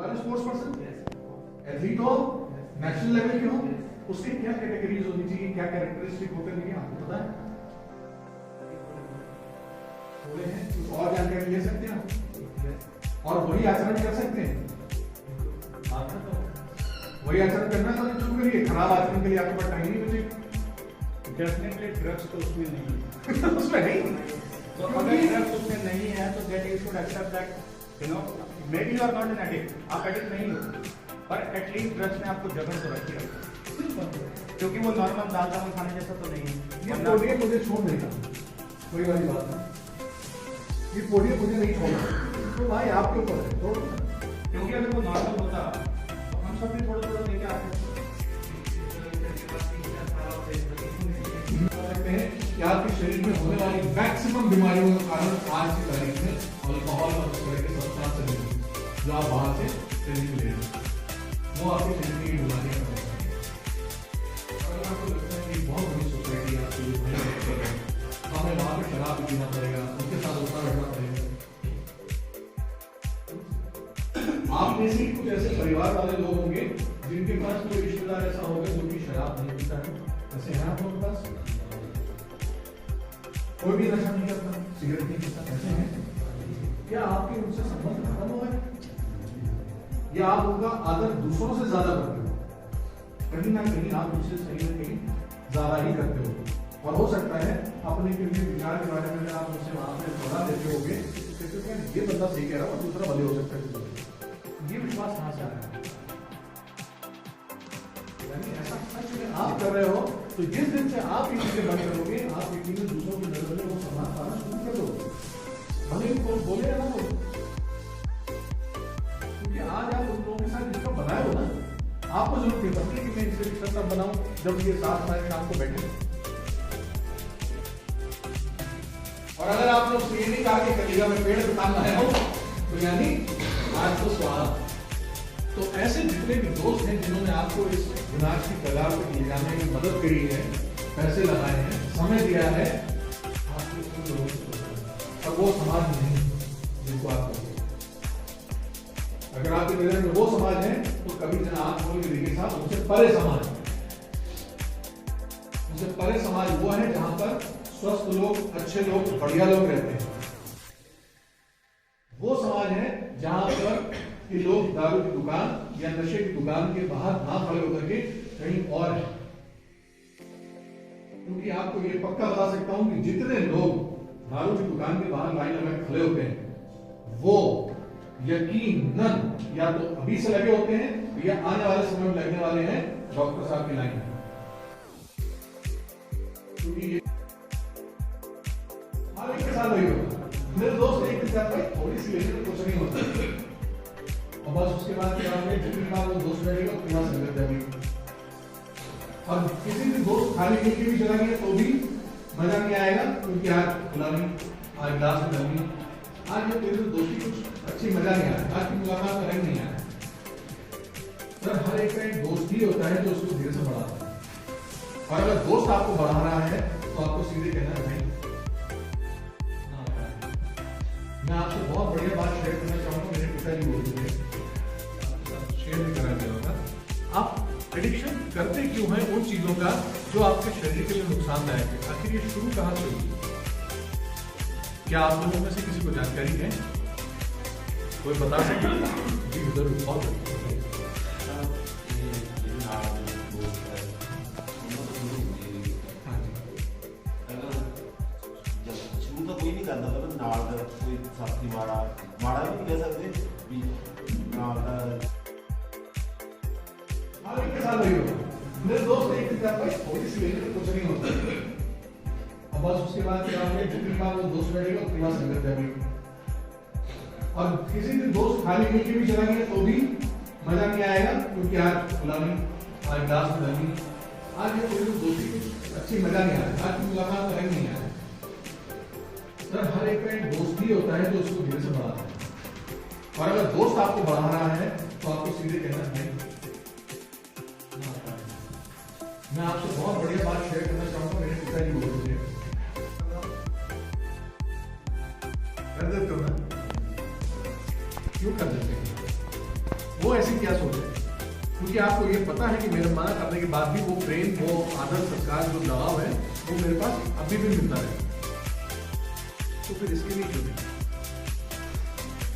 Sports person, athlete हो, national level के हो, उसके क्या कैटेगरीज होनी चाहिए, क्या कैरेक्टरिस्टिक होकर देखिए आपको पता है? थोड़े हैं, कुछ और जानकारी ले सकते हैं और वही आचरण कर सकते हैं। वही आचरण करना तो चुप करिए, खराब आचरण के लिए आपके पास टाइम नहीं बचेगा। डेफिनेटली ड्रग्स तो उसमें नहीं है। उसमें नहीं, तो अगर ड्रग्स उसमें नहीं है तो that you should accept that you know maybe you are not an addict, आप एडिक्ट नहीं हो, पर एटलीस्ट ड्रग्स ने आपको जगह तो रखी है, क्योंकि वो नॉर्मल दाल चावल खाने जैसा तो नहीं है। ये पोडियम मुझे छोड़ देगा, कोई वाली बात नहीं, ये पोडियम मुझे नहीं छोड़ना, तो भाई आपके ऊपर है, छोड़ दो। क्योंकि अगर वो नॉर्मल होता तो हम सब भी थोड़ा थोड़ा लेके आते हैं कि आपके शरीर में होने वाली मैक्सिमम बीमारियों का कारण आज की तारीख में अल्कोहल और उस तरह के सब्सटेंस है जो आप बाहर से शरीर में ले रहे हैं, वो आपके शरीर की बीमारियां कर रहे हैं। अगर आपको लगता है कि बहुत बड़ी सोसाइटी आपके लिए हमें वहां पे शराब भी पीना पड़ेगा, उनके साथ उठना बैठना पड़ेगा, आप में से कुछ ऐसे परिवार वाले लोग होंगे जिनके पास कोई रिश्तेदार ऐसा होगा जो कि शराब नहीं पीता है, ऐसे हैं आप लोगों के पास? कोई भी नशा नहीं करता, सिगरेट नहीं पीता, ऐसे हैं? क्या आपके उनसे संबंध खत्म हुआ है या आप उनका आदर दूसरों से ज्यादा करते हो? कहीं ना कहीं आप उनसे सही में कहीं ज्यादा ही करते हो, और हो सकता है अपने किसी विचार के बारे में अगर आप उनसे वहां पे सलाह देते होगे तो ये बंदा सही कह रहा है और दूसरा भले हो सकता है, ये विश्वास कहां से आ रहा है? यानी ऐसा सच में आप कर रहे हो तो जिस दिन से आप ये चीजें बंद करोगे, आप यकीनन दूसरों की नजर में वो सम्मान पाना शुरू कर दोगे, भले ही कोई बोले ना वो, क्योंकि आज आप उन लोगों के साथ रिश्ता बनाए हो ना, आपको जरूरत है पड़ती है कि मैं इससे रिश्ता तब बनाऊं जब ये साथ हमारे शाम को बैठे। और अगर आप लोग ये नहीं कहा कि कलिगा में पेड़ दुकान लाए हो तो यानी आज तो स्वाद। तो ऐसे जितने भी दोस्त हैं जिन्होंने आपको इस विनाश की कगार पर ले जाने में मदद करी है, पैसे लगाए हैं, समय दिया है, अब वो समाज नहीं जिनको आप करते। अगर आपके नजर में वो समाज है तो कभी जना आप बोल के देखिए साहब उनसे परे समाज, उनसे परे समाज वो है जहां पर स्वस्थ लोग, अच्छे लोग, बढ़िया लोग रहते हैं। वो समाज है जहां पर कि लोग दारू की दुकान या नशे की दुकान के बाहर ना खड़े होकर के कहीं और है। क्योंकि आपको ये पक्का बता सकता हूं कि जितने लोग दारू की दुकान के बाहर लाइन लगा खड़े होते हैं वो यकीनन या तो अभी से लगे होते हैं या आने वाले समय में लगने वाले हैं डॉक्टर साहब की लाइन में। क्योंकि ये एक के साथ वही होगा, मेरे दोस्त एक के साथ थोड़ी सी लेने में कुछ नहीं होता, और बस उसके बाद क्या होगा, जितनी बार वो दोस्त बैठेगा पूरा संगत है। और किसी भी दोस्त खाली पी के भी चला गया तो भी मजा नहीं आएगा, क्योंकि आज गुलामी, आज ग्लास में गर्मी, आज ये तेरे दोस्ती कुछ अच्छी मजा नहीं आया, आज की मुलाकात का रंग नहीं आया। सर हर एक का एक दोस्त ही होता है जो उसको धीरे से बढ़ाता है, और अगर दोस्त आपको बढ़ा रहा है तो आपको सीधे कहना है नहीं। मैं आपसे बहुत बढ़िया बात शेयर करना चाहूंगा, मेरे पिताजी बोलते थे, शेयर भी करा दिया होगा, आप एडिक्शन करते क्यों हैं उन चीजों का जो आपके शरीर के लिए नुकसानदायक है? आखिर ये शुरू कहां से हुई? क्या आप लोगों में से किसी को जानकारी है? कोई बता सके? जी जरूर, बहुत कोई नहीं करता मतलब नाल का कोई साथी माड़ा माड़ा भी नहीं कह सकते भी नाल का एक के साथ वही होगा, मेरे दोस्त एक के साथ भाई थोड़ी सी लेने में कुछ नहीं होता, और बस उसके बाद क्या होगा, जितनी बार वो दोस्त बैठेगा पूरा संगत है। और किसी दिन दोस्त खाली पी के भी चला गया तो भी मजा नहीं आएगा, क्योंकि आज गुलामी, आज ग्लास में गर्मी, आज ये कोई दोस्ती कुछ अच्छी मजा नहीं आया, आज की मुलाकात का रंग नहीं आया। सर हर एक का एक दोस्त ही होता है जो उसको धीरे से बढ़ाता है, और अगर दोस्त आपको बढ़ा रहा है तो आपको सीधे कहना नहीं। मैं आपसे बहुत बढ़िया बात शेयर करना चाहूंगा, मेरे पिताजी बोलते थे, कर देते हो ना, क्यों कर देते हैं? वो ऐसी क्या सोचे, क्योंकि आपको ये पता है कि मेरे मना करने के बाद भी वो प्रेम, वो आदर, संस्कार, जो लगाव है वो मेरे पास अभी भी मिलता है। तो फिर इसके लिए क्यों नहीं?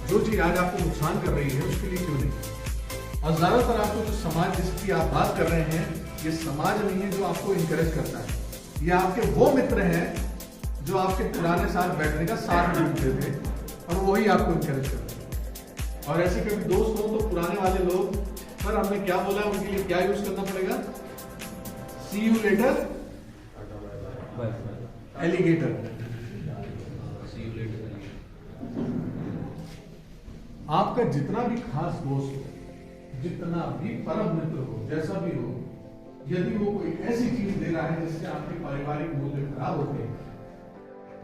जो चीज आज आपको नुकसान कर रही है उसके लिए क्यों नहीं? और ज्यादातर आपको जो समाज जिसकी आप बात कर रहे हैं, ये समाज नहीं है जो आपको इंकरेज करता है। ये आपके वो मित्र हैं जो आपके पुराने साथ बैठने का साथ ढूंढते थे और वही आपको इंकरेज करते हैं। और ऐसे कभी दोस्त हो तो पुराने वाले लोग, सर हमने क्या बोला, उनके लिए क्या यूज करना पड़ेगा? सी यू लेटर एलिगेटर। आपका जितना भी खास दोस्त हो, जितना भी परम मित्र हो, जैसा भी हो, यदि वो कोई ऐसी चीज दे रहा है जिससे आपके पारिवारिक मूल्य खराब होते हैं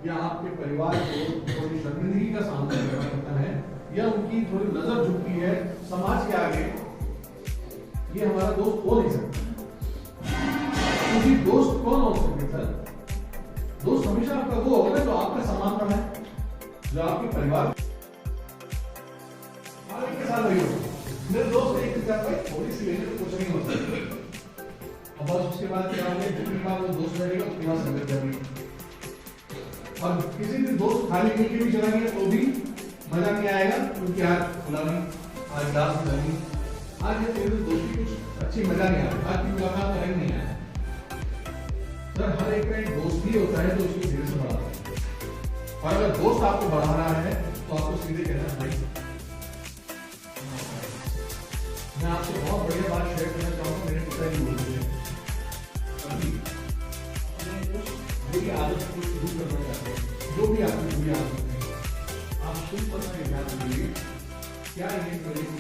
या आपके परिवार को थोड़ी शर्मिंदगी का सामना करना पड़ता है या उनकी थोड़ी नजर झुकती है समाज के आगे, ये हमारा दोस्त हो नहीं सकता। क्योंकि दोस्त कौन हो सकते सर? दोस्त हमेशा आपका वो होगा ना जो आपका सम्मान बढ़ाए, जो आपके परिवार के साथ नहीं होगा। मेरे दोस्त एक थोड़ी सी लेने तो कुछ नहीं होता, अब बस उसके बाद क्या होगा, जितनी बार वो दोस्त रहेगा उसके बाद संगत जाएगी। और किसी दिन दोस्त खाली मिल के भी चला गया तो भी मजा नहीं आएगा, क्योंकि आज फुलानी, आज दास नहीं, आज ये तेरे दोस्ती कुछ अच्छी मजा नहीं आ रही, आज की मुलाकात तो नहीं आया। सर हर एक का एक दोस्त ही होता है तो उसको धीरे से बढ़ाता है, और अगर दोस्त आपको बढ़ा रहा है तो आपको सीधे कहना भाई। मैं आपसे बहुत बढ़िया बात शेयर करना चाहूंगा। मेरे पिताजी बोलते हैं अभी अपने उस बुरी आदत को शुरू करना चाहते हैं, जो भी आपकी बुरी आदत है, आप खुद पर ध्यान दीजिए क्या ये करेगी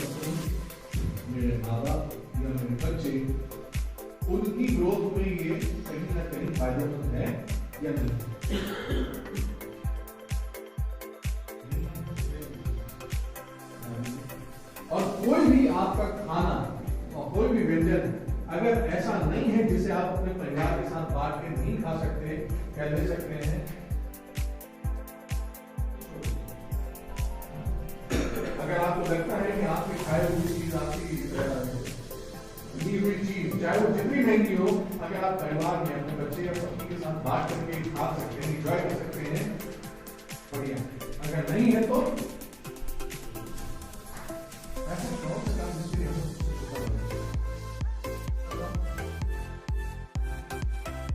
मेरे माँ बाप या मेरे बच्चे, उनकी ग्रोथ में ये कहीं ना कहीं फायदेमंद है या नहीं। और कोई भी आपका खाना और कोई भी व्यंजन अगर ऐसा नहीं है जिसे आप अपने परिवार के साथ बांट के नहीं खा सकते या ले सकते हैं, अगर आपको लगता है कि आपकी खाई हुई चीज, आपकी दी हुई चीज, चाहे वो जितनी महंगी हो, अगर आप परिवार में अपने बच्चे या पत्नी के साथ बांट करके खा सकते हैं, एंजॉय कर सकते हैं, बढ़िया। अगर नहीं है तो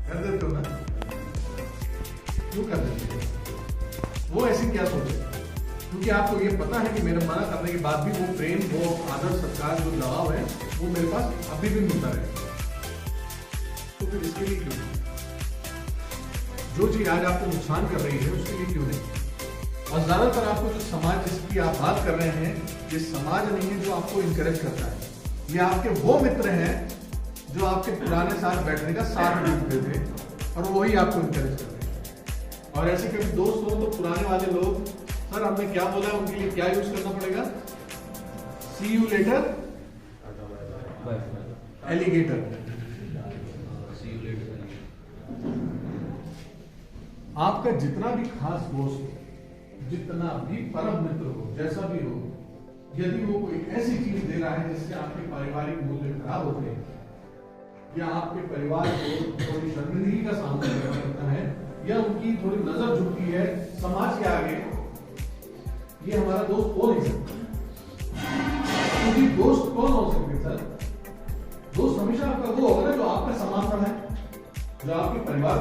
कर देते हो ना, क्यों कर देते हो? वो ऐसी क्या सोचे, क्योंकि आपको ये पता है कि मेरे मना करने के बाद भी वो प्रेम, वो आदर, सत्कार, जो लगाव है वो मेरे पास अभी भी मिलता है। तो फिर इसके लिए क्यों नहीं? जो चीज आज आपको नुकसान कर रही है उसके लिए क्यों नहीं? और ज्यादातर आपको जो समाज जिसकी आप बात कर रहे हैं, ये समाज नहीं है जो आपको इंकरेज करता है। ये आपके वो मित्र हैं जो आपके पुराने साथ बैठने का साथ ढूंढते थे और वही आपको इंकरेज करते हैं। और ऐसे कभी दोस्त हो तो पुराने वाले लोग, सर हमने क्या बोला, उनके लिए क्या यूज करना पड़ेगा? सी यू लेटर एलिगेटर। आपका जितना भी खास दोस्त हो, जितना भी परम मित्र हो, जैसा भी हो, यदि वो कोई ऐसी चीज दे रहा है जिससे आपके पारिवारिक मूल्य खराब होते हैं या आपके परिवार को थोड़ी शर्मिंदगी का सामना करना पड़ता है या उनकी थोड़ी नजर झुकती है समाज के आगे, ये हमारा दोस्त हो नहीं सकता। क्योंकि दोस्त कौन हो सकते सर? दोस्त हमेशा आपका वो होगा ना जो आपका सम्मान बढ़ाए, जो आपके परिवार,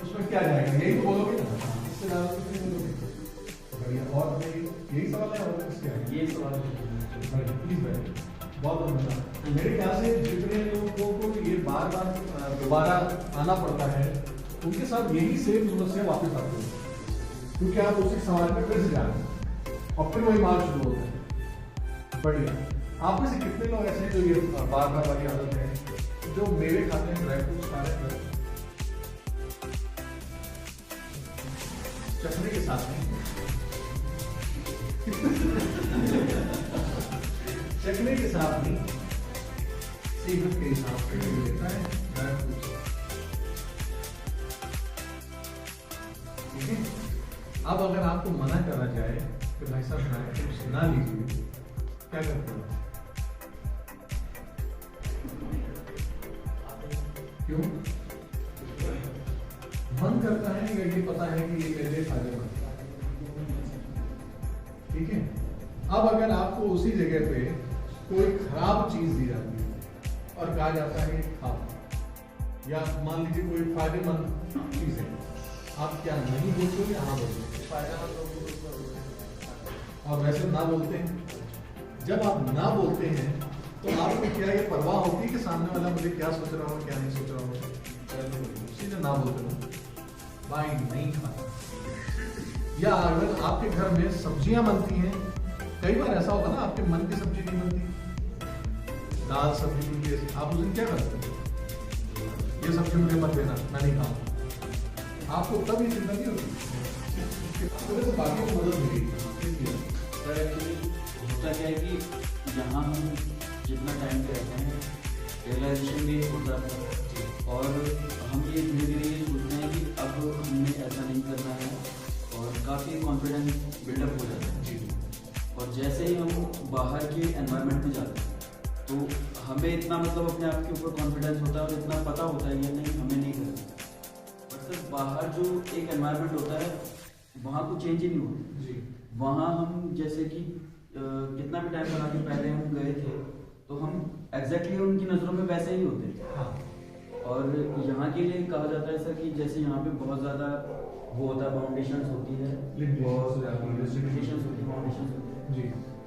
उसमें क्या जाएगा, यही तो बोलोगे ना, इससे ज्यादा कुछ नहीं बोलोगे। बढ़िया। और यही सवाल है और किसके है? ये सवाल है। प्लीज बैठ, बहुत धन्यवाद। मेरे ख्याल से जितने लोगों को ये बार बार दोबारा आना पड़ता है, उनके साथ यही सेम समस्या वापस आती है, क्योंकि आप उसी समाज में फिर से जा रहे हैं और फिर वही मार शुरू होता है। बढ़िया। आप में से कितने लोग ऐसे हैं जो ये बार बार वाली आदत है, जो मेवे खाते हैं, ड्राई फ्रूट्स खा रहे हैं, चखने के साथ नहीं चखने के साथ नहीं, सेहत के हिसाब से लेता है ड्राई फ्रूट्स। ठीक है। अब अगर आपको मना करना चाहे कि भाई साहब ड्राई फ्रूट्स ना लीजिए, क्या करते हो? क्यों? मन करता है या ये पता है कि ये मेरे लिए फायदेमंद है? ठीक है। अब अगर आपको उसी जगह पे कोई खराब चीज दी जाती है और कहा जाता है खाओ, या मान लीजिए कोई फायदेमंद चीज है, आप क्या नहीं बोलते या हाँ बोलते? और वैसे ना बोलते हैं। जब आप ना बोलते हैं तो आपको क्या ये परवाह होती है कि सामने वाला मुझे क्या सोच रहा हो क्या नहीं सोच रहा हो? सीधे ना बोलते हो भाई नहीं खाता। या अगर आपके घर में सब्जियां बनती हैं, कई बार ऐसा होगा ना आपके मन की सब्जी नहीं बनती, दाल सब्जी बनती है, आप उस दिन क्या करते हैं? ये सब्जी मुझे मत देना, मैं नहीं खाऊंगा। आपको तब ये चिंता नहीं होती, तो बाकी को मदद मिलेगी। सर एक्चुअली होता क्या है कि यहाँ हम जितना टाइम पे रहते हैं रियलाइजेशन भी होता है और हम ये धीरे धीरे ये सोचते हैं कि अब हमें ऐसा नहीं करना है और काफ़ी कॉन्फिडेंस बिल्डअप हो जाता है जी। और जैसे ही हम बाहर के एनवायरनमेंट में जाते हैं तो हमें इतना मतलब अपने आप के ऊपर कॉन्फिडेंस होता है और इतना पता होता है ये नहीं हमें नहीं करना। बट सर बाहर जो एक एनवायरनमेंट होता है वहाँ कुछ चेंज ही नहीं होता जी। वहाँ हम जैसे कि कितना भी टाइम बना के पहले हम गए थे तो हम एग्जैक्टली उनकी नज़रों में वैसे ही होते थे। हाँ। और यहाँ के लिए कहा जाता है सर कि जैसे यहाँ पे बहुत ज़्यादा वो होता है, बाउंडेशंस होती है लिमिटेशंस होती है, बाउंडेशंस होती है जी।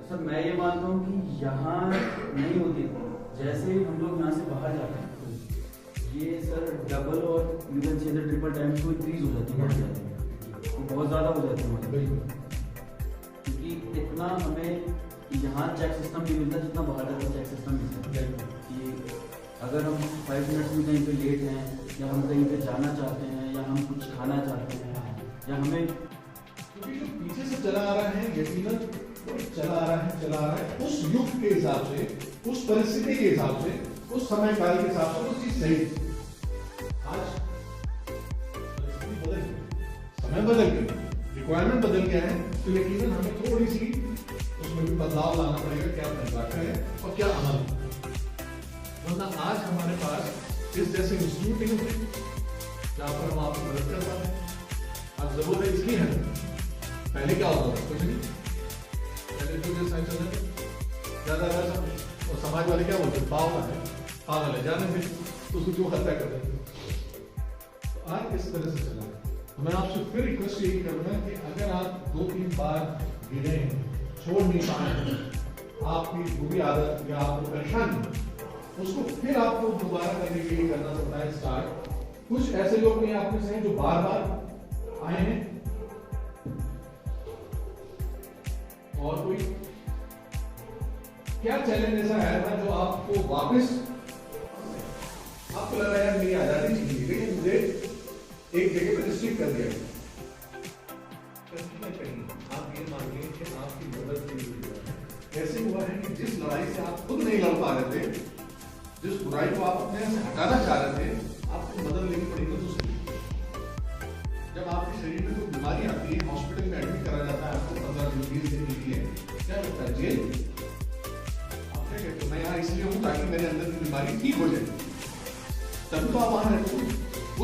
सर मैं ये मानता हूँ कि यहाँ नहीं होती, जैसे हम लोग यहाँ से बाहर जाते हैं ये सर डबल और you can say triple times को इंक्रीज हो जाती है, बढ़ जाती है, तो बहुत ज़्यादा हो जाती है क्योंकि इतना हमें यहाँ चेक सिस्टम नहीं मिलता जितना बाहर जाकर चेक सिस्टम मिलता है। कि अगर हम 5 मिनट्स में कहीं पे लेट हैं या हम कहीं पे जाना चाहते हैं या हम कुछ खाना चाहते हैं या हमें, क्योंकि जो पीछे से चला आ रहा है यकीनन चला आ रहा है उस युग के हिसाब से, उस परिस्थिति के हिसाब से, उस समय काल के हिसाब से वो चीज सही। आज परिस्थिति बदल गई, समय बदल गया, रिक्वायरमेंट बदल गया है, तो यकीनन हमें थोड़ी सी उसमें भी बदलाव लाना पड़ेगा, क्या तरीका है और क्या अमल है। वरना आज हमारे पास इस जैसे इंस्टीट्यूट नहीं होते जहाँ पर हम आपको मदद कर पाते हैं। आज जरूरत इसकी है, पहले क्या होता था? कुछ नहीं, पहले तो जैसा चल रहा था ज्यादा और समाज वाले क्या बोलते पागल है जाने से, तो उसको क्यों हत्या कर देते। तो आज इस तरह से चला है। तो मैं आपसे फिर रिक्वेस्ट यही करूंगा कि अगर आप 2-3 बार गिरे, छोड़ नहीं पाए, आपकी बुरी आदत या आपको परेशानी, उसको फिर आपको दोबारा करने के लिए करना पड़ता है स्टार्ट। कुछ ऐसे लोग नहीं आप में से हैं जो बार बार आए हैं और कोई क्या चैलेंज ऐसा आया था जो आपको वापस आपको लगा यार मेरी आजादी चाहिए लेकिन मुझे एक जगह पर रिस्ट्रिक्ट कर दिया कहीं आप ये मानिए कि आपकी मदद के लिए ऐसे हुआ है कि जिस लड़ाई से आप खुद नहीं लड़ पा रहे थे, जिस बुराई को आप अपने से हटाना चाह रहे थे, आपको मदद लेनी पड़ेगी दूसरी। जब आपके शरीर में कोई बीमारी आती है, हॉस्पिटल में एडमिट करा जाता है, आपको 15-20 दिन के लिए क्या लगता है? जेल। आप क्या कहते हो? मैं यहाँ इसलिए हूँ ताकि मेरे अंदर की बीमारी ठीक हो जाए, तभी तो आप वहां रहते हो,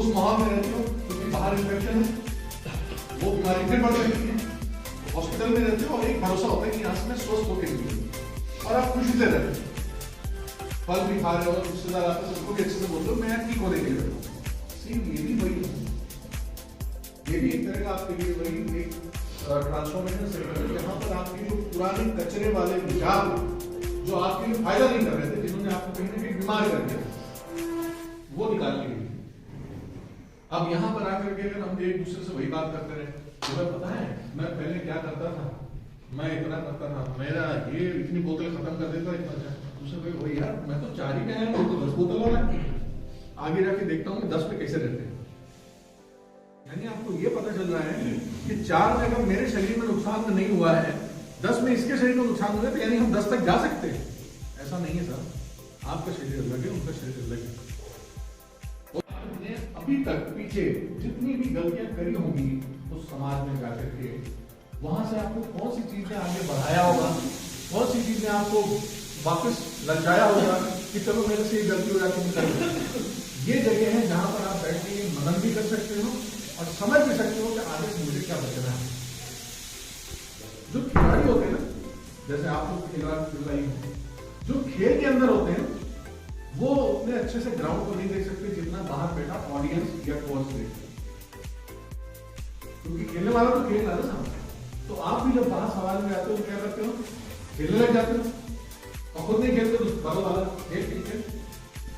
उस माहौल में रहते हो, क्योंकि बाहर इन्फेक्शन है, वो बीमारी फिर बढ़ सकती है। हॉस्पिटल में रहते हो और एक भरोसा होता है कि यहाँ से मैं स्वस्थ होकर निकलूँ और आप खुशी से रहते हो, फल भी खा रहे हो, रिश्तेदार आते हैं सबको भी अच्छे से बोलते हो मैं यहाँ ठीक होने के लिए बैठा हूँ। सेम ये भी वही है, ये भी एक तरह का आपके लिए वही एक ट्रांसफॉर्मेशन सेक्टर है जहाँ पर आपके जो पुराने कचरे वाले विचार जो आपके लिए फायदा नहीं कर रहे थे, जिन्होंने आपको कहीं ना कहीं बीमार कर दिया, वो निकालने के लिए। अब यहाँ पर आकर के अगर हम एक दूसरे से वही बात करते रहे, तुम्हें पता है मैं पहले क्या करता था, मैं इतना करता था, मेरा ये इतनी बोतल खत्म कर देता इतना, दूसरे को वही यार मैं तो 4 ही गया तो 10 बोतल हो रहा है, आगे जाके देखता हूँ 10 पे कैसे रहते हैं। यानी आपको ये पता चल रहा है कि 4 में अगर मेरे शरीर में नुकसान नहीं हुआ है, 10 में इसके शरीर में नुकसान हुआ है, तो यानी हम 10 तक जा सकते हैं। ऐसा नहीं है सर, आपका शरीर अलग है, उनका शरीर अलग है। आपने अभी तक पीछे जितनी भी गलतियां करी होंगी उस समाज में जाकर के, वहां से आपको कौन सी चीज ने आगे बढ़ाया होगा, कौन सी चीज ने आपको वापस ललचाया होगा कि चलो मेरे से ये गलती हो जाती है, ये जगह है जहां पर आप बैठ के मनन भी कर सकते हो और समझ भी सकते हो कि आगे से मुझे क्या बचना है। जो खिलाड़ी होते हैं ना, जैसे आप लोग खिलाड़ी जो खेल के अंदर होते हैं वो उतने अच्छे से ग्राउंड को नहीं देख सकते जितना बाहर बैठा ऑडियंस या कोच देखते, क्योंकि खेलने वाला तो खेल रहा है ना। तो आप भी जब बाहर सवाल में आते हो क्या करते हो, खेलने लग जाते हो और खुद नहीं खेलते तो बगल वाला खेल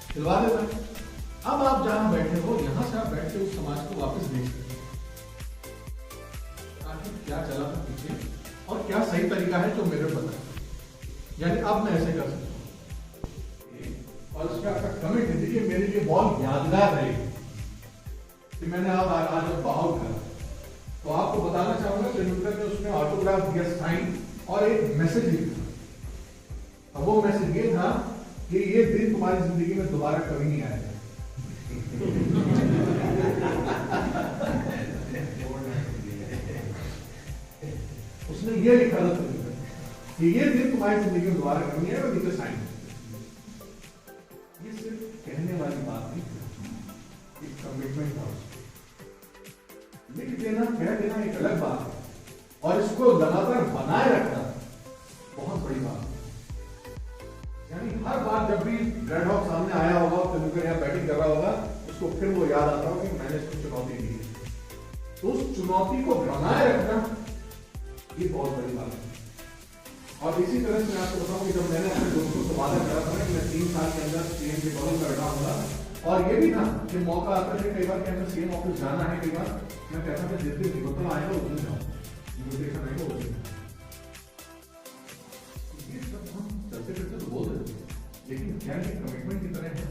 खिलवा देता है। अब आप जहां बैठे हो यहां से आप बैठ के उस समाज को वापस देख सकते हो आखिर क्या चला था पीछे और क्या सही तरीका है जो मेरे पता है, यानी अब मैं ऐसे कर सकता हूं। और उसका आपका कमेंट दीजिए मेरे लिए बहुत यादगार रहेगी कि मैंने आज बहुत करा। तो आपको बताना चाहूंगा तेंदुलकर ने उसमें ऑटोग्राफ दिया, साइन और एक मैसेज लिखा। अब वो मैसेज ये था कि ये दिन तुम्हारी जिंदगी में दोबारा कभी नहीं आएगा। उसने ये लिखा था कि ये दिन तुम्हारी जिंदगी में दोबारा कभी नहीं आएगा, नीचे साइन। ये सिर्फ कहने वाली बात नहीं, एक कमिटमेंट था। लिख देना, कह देना एक अलग बात है, और इसको लगातार बनाए रखना बहुत बड़ी बात है। यानी हर बार जब भी रेड हॉक सामने आया होगा, तेंदुलकर यहाँ बैटिंग कर रहा होगा, उसको फिर वो याद आता होगा कि मैंने इसको चुनौती दी है। तो उस चुनौती को बनाए रखना ये बहुत बड़ी बात है। और इसी तरह से मैं आपको बताऊं कि जब मैंने अपने दोस्तों से वादा करा था कि मैं 3 साल के अंदर सीएम के बदल कर रहा हूँ, और ये भी था कि मौका आता है कई बार कि हमें सीएम ऑफिस जाना है, कई बार मैं कहता था जिस दिन निकलता आएगा उस दिन जाऊँ, इन्विटेशन आएगा उस दिन। ये सब हम चलते फिरते तो बोल देते हैं, लेकिन क्या ये कमिटमेंट की तरह है?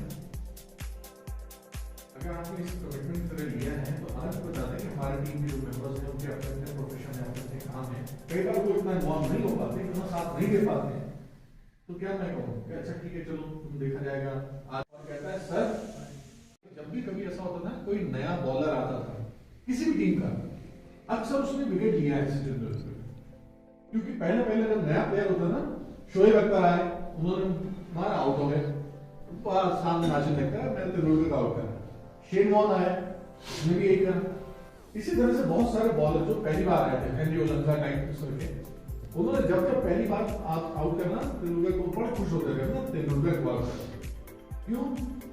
अगर आपने इस कमिटमेंट की तरह लिया है तो आज बताते हैं कि हमारे टीम के जो मेंबर्स हैं उनके अपने अपने प्रोफेशन है, अपने अपने काम है, कई बार वो इतना इन्वॉल्व नहीं हो पाते, इतना साथ नहीं दे पाते हैं। तो क्या मैं कहूँ कि अच्छा ठीक है चलो तुम देखा जाएगा। आज कहता है सर जब भी कभी ऐसा होता था कोई नया बॉलर आता था किसी भी टीम का, अक्सर उसने विकेट लिया है सचिन, क्योंकि पहले जब नया प्लेयर होता था, शोएब अख्तर आए, उन्होंने मारा, आउट हो गए, सामने नाचिन लगता है मैंने तेंदुलकर का आउट करा। शेन वॉर्न आए, उसने भी एक करा। इसी तरह से बहुत सारे बॉलर जो पहली बार आए थे, हेनरी ओलंका टाइप के, उन्होंने जब पहली बार आउट करना तेंदुलकर को बड़ा खुश होते थे ना, तेंदुलकर को आउट करना। क्यों?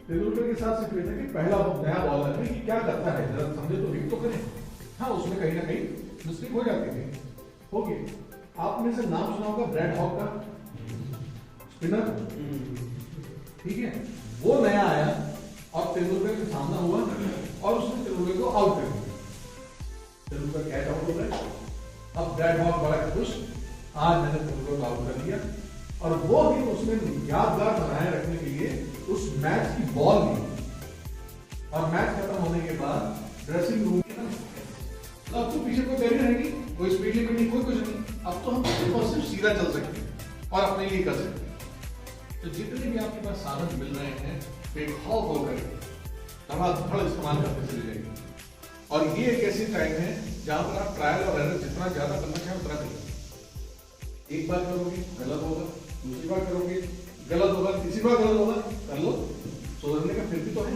तेंदुलकर के साथ सिर्फ था कि पहला नया बॉलर है कि क्या करता है, जरा समझे तो हिट तो करें। हाँ, उसमें कहीं ना कहीं मिस्टेक हो जाती थी, होगी। आपने से नाम सुना होगा ब्रैड हॉक का, स्पिनर, ठीक है, वो नया आया और तेंदुलकर के सामना हुआ और उसने तेंदुलकर को आउट कर दिया। तेंदुलकर कैच आउट हो गए। अब ब्रैड हॉक बड़ा खुश, आज मैंने तेंदुलकर को आउट कर दिया। और वो भी उसने यादगार बनाए रखने के लिए उस मैच की बॉल ली, और मैच खत्म होने के बाद ड्रेसिंग रूम की ना, अब तो पीछे कोई बैरियर है नहीं, कोई स्पीड लिमिट नहीं, कोई कुछ नहीं। अब तो हम सिर्फ सीधा चल सकते हैं और अपने लिए कर सकते हैं। तो जितने भी आपके पास साधन मिल रहे हैं, बेखौफ होकर धड़ाधड़ इस्तेमाल करते चले जाएंगे। और ये एक ऐसी टाइम है जहां पर आप ट्रायल और एरर जितना ज्यादा करना चाहें उतना करिए। एक बार करोगे गलत होगा, दूसरी बार करोगे गलत होगा, तीसरी बार गलत होगा, कर लो, सुधरने का फिर भी तो है।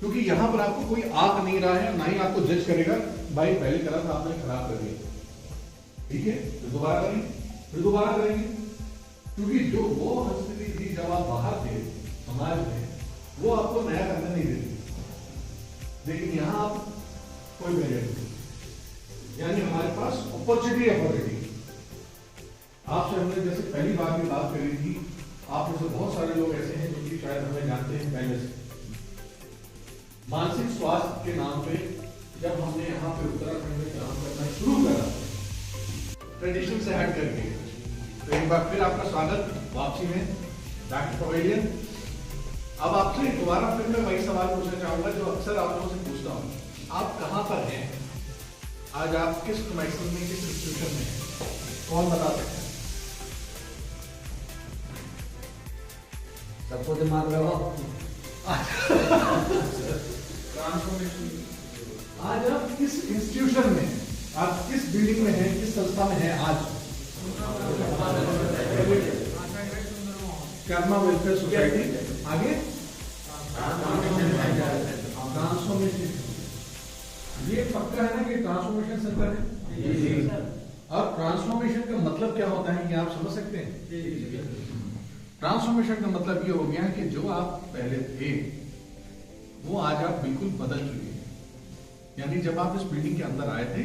क्योंकि यहां पर आपको कोई आंक नहीं रहा है, ना ही आपको जज करेगा भाई पहले करा था आपने खराब कर दिया, ठीक है तो दोबारा करेंगे, फिर दोबारा करेंगे। क्योंकि जो वो हस्ती थी जब आप बाहर थे समाज में, वो आपको नया करने नहीं देती, लेकिन यहां आप कोई बैरियर नहीं, यानी हमारे पास अपॉर्चुनिटी। आपसे हमने जैसे पहली बार भी बात करी थी, आप में से बहुत सारे लोग ऐसे हैं जो कि शायद हमें जानते हैं पहले से। मानसिक स्वास्थ्य के नाम पे जब हमने यहाँ पे उत्तराखंड में काम करना शुरू करा, ट्रेडिशन से हट करके, तो एक बार फिर आपका स्वागत वापसी में बैक टू पवेलियन। अब आपसे दोबारा फिर मैं वही सवाल पूछना चाहूंगा जो अक्सर आप लोगों से पूछता हूँ, आप कहाँ पर हैं आज? आप किस मैक्सिमम में, किस इंस्टीट्यूशन में हैं? कौन बता सकते हैं? सबको दिमाग लगाओ। आज आप किस इंस्टीट्यूशन में, आप किस बिल्डिंग में हैं, किस संस्था में हैं आज? Karma welfare society. आगे ट्रांसफॉर्मेशन, ये पक्का है ना कि ट्रांसफॉर्मेशन सेंटर है। अब ट्रांसफॉर्मेशन का मतलब क्या होता है, ये आप समझ सकते हैं? ट्रांसफॉर्मेशन का मतलब ये हो गया कि जो आप पहले थे वो आज आप बिल्कुल बदल चुके हैं। यानी जब आप इस बिल्डिंग के अंदर आए थे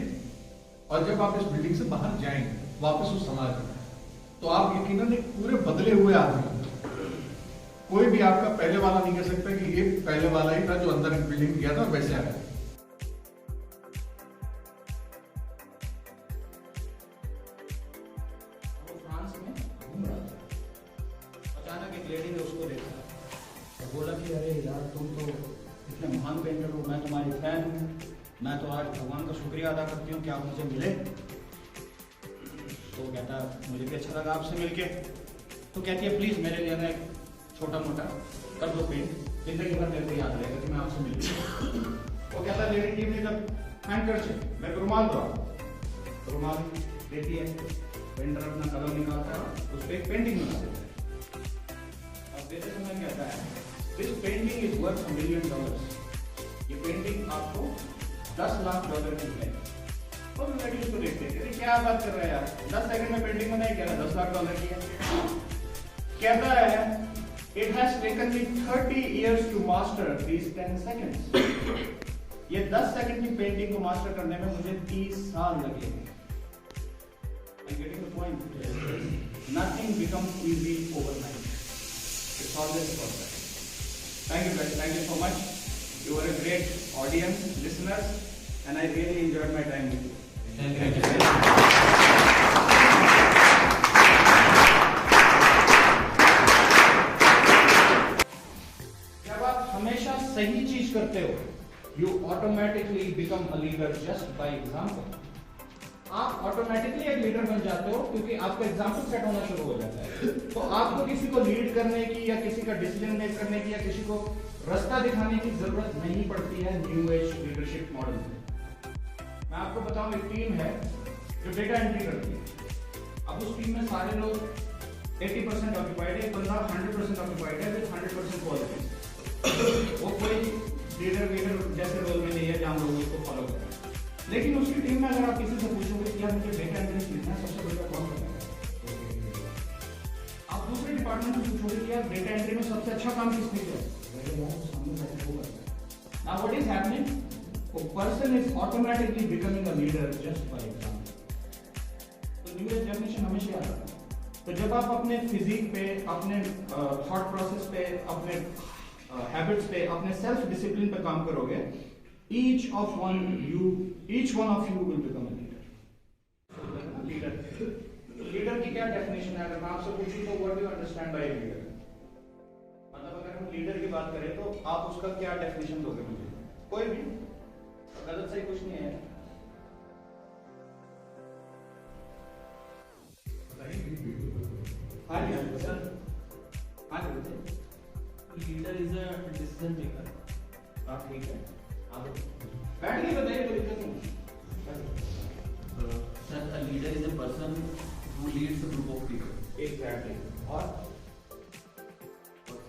और जब आप इस बिल्डिंग से बाहर जाएंगे वापस उस समाज में, तो आप यकीनन एक पूरे बदले हुए आदमी। कोई भी आपका पहले वाला नहीं कह सकता कि ये पहले वाला ही था जो अंदर इस बिल्डिंग में गया था वैसे आया। फ्रांस में घूम रहा था, अचानक एक लेडी ने उसको देखा और बोला कि अरे यार तुम तो इतने महान पेंटर हो, मैं तुम्हारी फैन हूँ, मैं तो आज भगवान का शुक्रिया अदा करती हूँ कि आप मुझे मिले। तो कहता मुझे भी अच्छा लगा आपसे मिलके। तो कहती है प्लीज मेरे लिए ना एक छोटा मोटा कर दो पेंट, जिंदगी भर मेरे को याद रहेगा कि मैं आपसे मिल गया। वो कहता लेडी टीम ने जब हैंड कर से मेरे को रुमाल दो, रुमाल देती है, पेंटर अपना कलम निकालता है, उस पर एक पेंटिंग बना देता है। अब देते समय कहता है this painting is worth $1 million। ये पेंटिंग आपको $10 लाख की है। और लेडी उसको देखते हैं क्या बात कर रहा है यार, 10 सेकंड में पेंटिंग बनाई, कह रहा $10 लाख की है। कहता है It has taken me 30 years to master these 10 seconds। ये 10 सेकंड की पेंटिंग को मास्टर करने में मुझे 30 साल लगे। I'm getting the point? Nothing becomes easy overnight। It's always a process। Thank you guys, thank you so much। You were a great audience, listeners, and I really enjoyed my time with you। Thank you। हमेशा सही चीज करते हो, you automatically become a leader just by example. आप automatically एक leader बन जाते हो क्योंकि आपका एग्जांपल सेट होना शुरू हो जाता है। तो आपको किसी को लीड करने की या किसी का डिसीजन मेक करने की या किसी को रास्ता दिखाने की जरूरत नहीं पड़ती है न्यू एज लीडरशिप मॉडल में। मैं आपको बताऊं, एक टीम है जो डेटा एंट्री करती है। अब उस टीम में सारे लोग 80% ऑक्यूपाइड है, 100% ऑक्यूपाइड है विद 100% क्वालिटी। वो कोई लीडर जैसे रोल में नहीं है जहां लोग उसको फॉलो कर रहे हैं। लेकिन उसकी टीम में अगर आप किसी से पूछोगे कि यार मुझे डेटा एंट्री सीखना है, सबसे बढ़िया कौन करेगा? आप दूसरे डिपार्टमेंट में पूछोगे कि यार डेटा एंट्री में सबसे अच्छा काम किसने किया? Now what is happening? A person is automatically becoming a leader just by example। तो न्यू एज डेफिनेशन हमेशा याद रखना। तो जब आप अपने फिजिक पे, अपने थॉट प्रोसेस पे, अपने हैबिट्स पे, अपने सेल्फ डिसिप्लिन पे काम करोगे, each one of you will become a leader। Leader की क्या डेफिनेशन है? अगर मैं आपसे पूछूं तो what do you understand by leader? मतलब अगर हम लीडर की बात करें तो आप उसका क्या डेफिनेशन दोगे मुझे? कोई भी गलत सही कुछ नहीं है। हाँ जी सर, हाँ जी leader is a decision maker. आप ठीक है, आप बैठ के बताइए, कोई दिक्कत नहीं। Sir, a leader is a person who leads a group of people. Exactly. और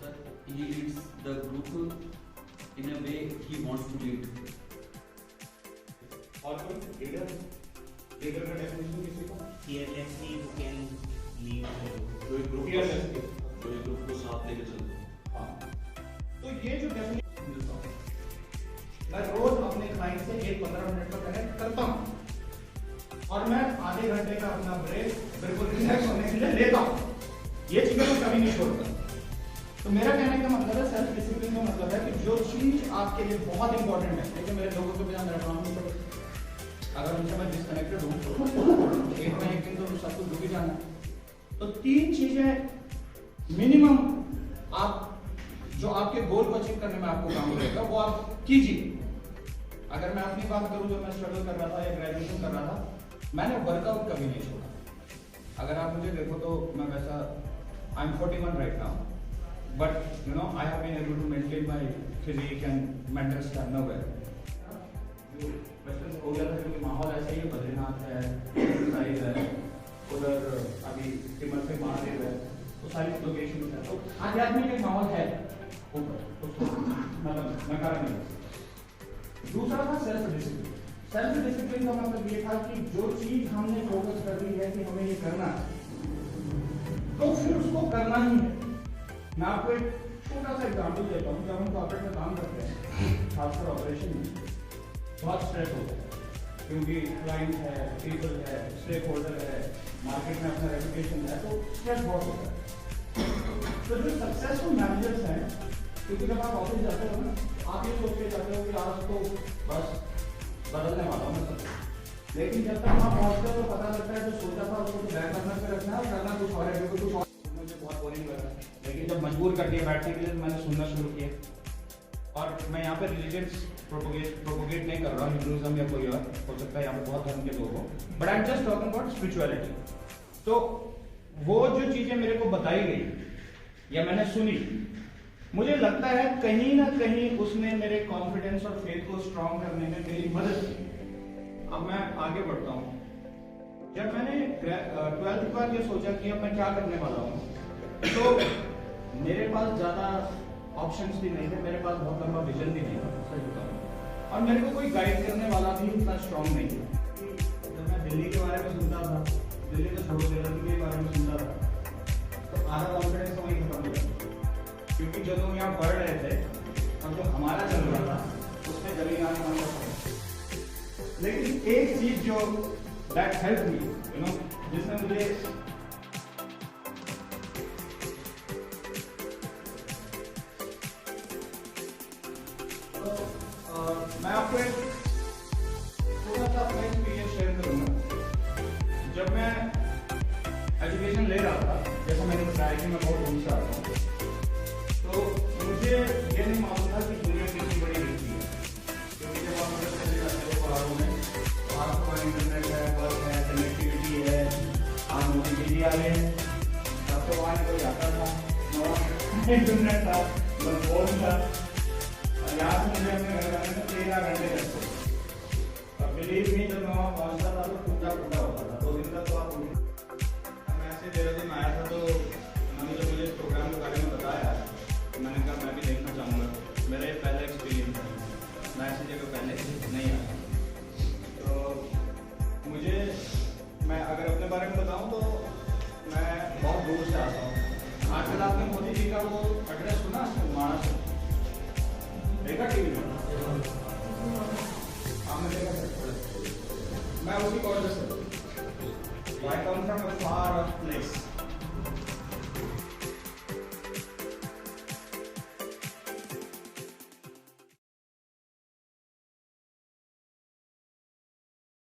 sir, he leads the group in a way he wants to lead. और कोई लीडर का डेफिनेशन किसी को? fearlessly who can lead the group। जो एक group को साथ लेके चलते हैं। तो ये जो डेफिनेशन मैं रोज अपने क्लाइंट से 1-15 मिनट का कनेक्ट करता हूं और मैं आधे घंटे का अपना ब्रेक बिल्कुल रिलैक्स होने के लिए लेता हूं। ये चीजें मैं कभी नहीं छोड़ता। तो मेरा कहने का मतलब है, सेल्फ डिसिप्लिन का मतलब है कि जो चीज आपके लिए बहुत इंपॉर्टेंट है, लेकिन मेरे लोगों के बिना मेरा काम नहीं चलेगा। अगर उनसे मैं डिस्कनेक्टेड हूं, एक दिन तो सब कुछ डूबी जाना। तो 3 चीजें मिनिमम आप जो आपके गोल को अचीव करने में आपको काम करेगा वो आप कीजिए। अगर मैं अपनी बात करूं, जब मैं स्ट्रगल कर रहा था या ग्रेजुएशन कर रहा था, मैंने वर्कआउट कभी नहीं छोड़ा। अगर आप मुझे देखो तो मैं वैसा, I am 41 right now, but you know I have been able to maintain my physique and mental stamina well. Western हो गया था क्योंकि माहौल ऐसा ही है, बद्रीनाथ है, एक्सरसाइज है, उधर अभी टिमर से महादेव है, तो सारी लोकेशन है, तो आध्यात्मिक एक माहौल है ऊपर, मतलब नकार नहीं। दूसरा था सेल्फ डिसिप्लिन। सेल्फ डिसिप्लिन का मतलब ये था कि जो चीज हमने फोकस कर ली है कि हमें ये करना है, तो फिर उसको करना ही है। मैं आपको एक छोटा सा एग्जाम्पल देता हूँ। जब हम कॉर्पोरेट में काम करते हैं, खासकर ऑपरेशन में, बहुत स्ट्रेस होता है, क्योंकि क्लाइंट है, पीपल है, स्टेक होल्डर है, मार्केट में अपना रेपुटेशन है, तो स्ट्रेस बहुत होता है। तो जो सक्सेसफुल मैनेजर्स हैं, क्योंकि जब आप ऑफिस जाते हो ना, आप ये सोच के जाते हो कि आज तो बस बदलने वाला हूँ सब, लेकिन जब तक वहाँ पहुँचते हो तो पता लगता है जो सोचा था उसको तो बैक करना पे रखना है, करना कुछ और है, क्योंकि कुछ और मुझे बहुत बोरिंग लगा। लेकिन जब मजबूर कर दिया बैठने के लिए, मैंने सुनना शुरू किया। और मैं यहाँ पे रिलीजियंस प्रोपोगेट नहीं कर रहा हूँ, हिंदुइज्म या कोई और हो सकता है, यहाँ पे बहुत धर्म के लोग हो, but I am just talking about spirituality. तो वो जो चीजें मेरे को बताई गई या मैंने सुनी, मुझे लगता है कहीं ना कहीं उसने मेरे कॉन्फिडेंस और फेथ को स्ट्रॉन्ग करने में मेरी मदद की। अब मैं आगे बढ़ता हूँ। जब मैंने 12th के बाद ये सोचा कि अब मैं क्या करने वाला हूँ, तो मेरे पास ज्यादा ऑप्शंस भी नहीं थे, मेरे पास बहुत लंबा विजन भी नहीं था, सच बताऊँ, और मेरे को कोई गाइड करने वाला भी इतना स्ट्रॉन्ग नहीं था। जब मैं दिल्ली के बारे में सुनता था, दिल्ली में छोड़ो देहरादून के बारे में सुनता था, तो आधा कॉन्फिडेंस वहीं खत्म हो गया, क्योंकि जो लोग यहाँ पढ़ रहे थे और जो हमारा चल रहा था उसमें जमीन आसमान का फर्क। लेकिन एक चीज जो that help me, you know, जिसने मुझे मैं आपको एक थोड़ा सा अपना एक्सपीरियंस शेयर करूंगा। जब मैं एजुकेशन ले रहा था, जैसा मैंने बताया कि मैं बहुत दूर से आता हूँ, तो मुझे ये नहीं मालूम था कि दुनिया कितनी बड़ी रहती है। क्योंकि जब आप चले जाते हो पहाड़ों में, तो आपको इंटरनेट है, बस है, कनेक्टिविटी है, आप मोदी जी आ गए, तब तो वहाँ कोई आता था, इंटरनेट था, न फोन था, और यहाँ से मुझे अपने घर जाने में 13 घंटे लगते थे। और बिलीव मी, जब मैं वहाँ पहुँचता था तो टूटा टूटा होता था, 2 दिन तक तो आप मैं ऐसे देहरादून आया था, तो उन्होंने जब मुझे इस प्रोग्राम के बारे में बताया, मैंने कहा मैं भी देखना चाहूँगा। मेरा ये पहला एक्सपीरियंस है, मैं ऐसी जगह पहले नहीं आया। तो मुझे, मैं अगर अपने बारे में बताऊँ तो मैं बहुत दूर से आता हूँ। आजकल आपने मोदी जी का वो एड्रेस सुना, महाराष्ट्र देखा टीवी में, आपने देखा? मैं उसी कॉलेज से, I come from a far off place.